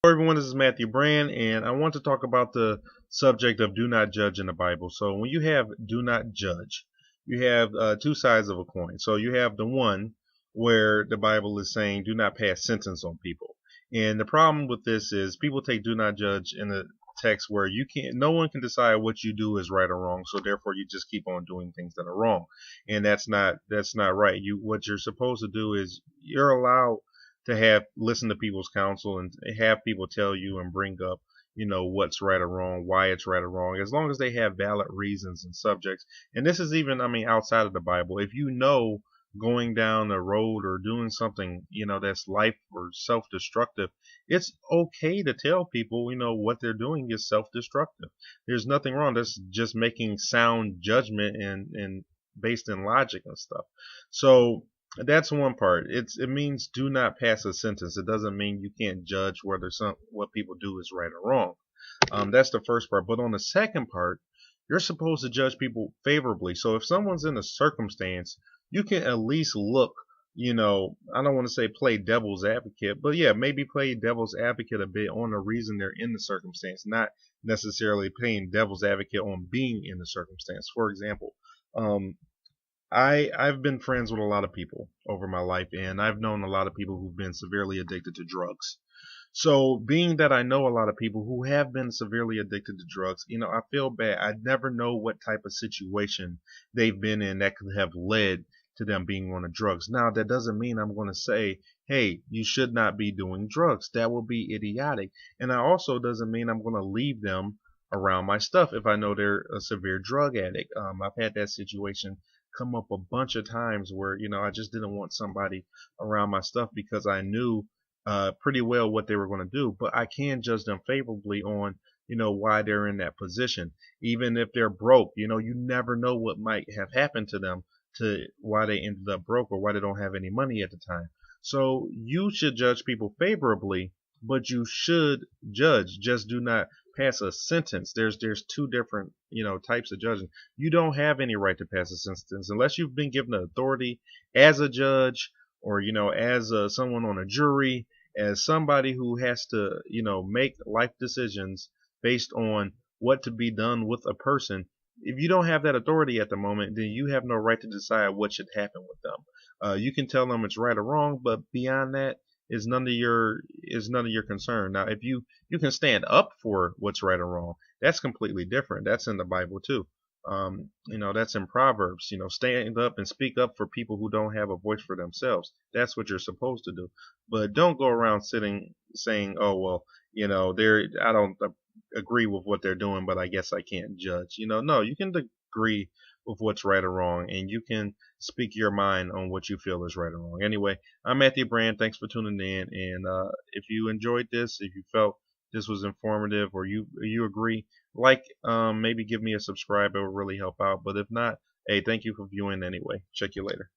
Hello everyone, this is Matthew Brand, and I want to talk about the subject of do not judge in the Bible. So when you have do not judge, you have two sides of a coin. So you have the one where the Bible is saying do not pass sentence on people. And the problem with this is people take do not judge in the text where no one can decide what you do is right or wrong. So therefore you just keep on doing things that are wrong. And that's not right. What you're supposed to do is you're allowed to have listen to people's counsel and have people tell you and bring up what's right or wrong, why it's right or wrong, as long as they have valid reasons and subjects. And this is even, I mean, outside of the Bible. If you know going down a road or doing something that's life or self-destructive, it's okay to tell people what they're doing is self-destructive. There's nothing wrong. That's just making sound judgment and based in logic and stuff. So that's one part. It means do not pass a sentence. It doesn't mean you can't judge whether what people do is right or wrong. That's the first part. But on the second part, you're supposed to judge people favorably. So if someone's in a circumstance, you can at least look. I don't want to say play devil's advocate, but yeah, maybe play devil's advocate a bit on the reason they're in the circumstance, not necessarily playing devil's advocate on being in the circumstance. For example, um, I've been friends with a lot of people over my life, and I've known a lot of people who've been severely addicted to drugs. So, being that I know a lot of people who have been severely addicted to drugs, I feel bad. I never know what type of situation they've been in that could have led to them being on the drugs. Now, that doesn't mean I'm going to say, hey, you should not be doing drugs. That will be idiotic. And it also doesn't mean I'm going to leave them around my stuff if I know they're a severe drug addict. I've had that situation come up a bunch of times where I just didn't want somebody around my stuff because I knew pretty well what they were going to do, but I can judge them favorably on why they're in that position. Even if they're broke, you never know what might have happened to them to why they ended up broke or why they don't have any money at the time. So you should judge people favorably, but you should judge. Just do not pass a sentence. There's two different types of judging. You don't have any right to pass a sentence unless you've been given the authority as a judge or as someone on a jury, as somebody who has to make life decisions based on what to be done with a person. If you don't have that authority at the moment, then you have no right to decide what should happen with them. You can tell them it's right or wrong, but beyond that is none of your concern. Now, if you can stand up for what's right or wrong, that's completely different. That's in the Bible too. That's in Proverbs. Stand up and speak up for people who don't have a voice for themselves. That's what you're supposed to do. But don't go around sitting saying, "Oh well, I don't agree with what they're doing, but I guess I can't judge." No, you can agree with what's right or wrong, and you can speak your mind on what you feel is right or wrong. Anyway, I'm Matthew Brand. Thanks for tuning in, and if you enjoyed this, if you felt this was informative, or you agree, maybe give me a subscribe. It will really help out. But if not, hey, thank you for viewing anyway. Check you later.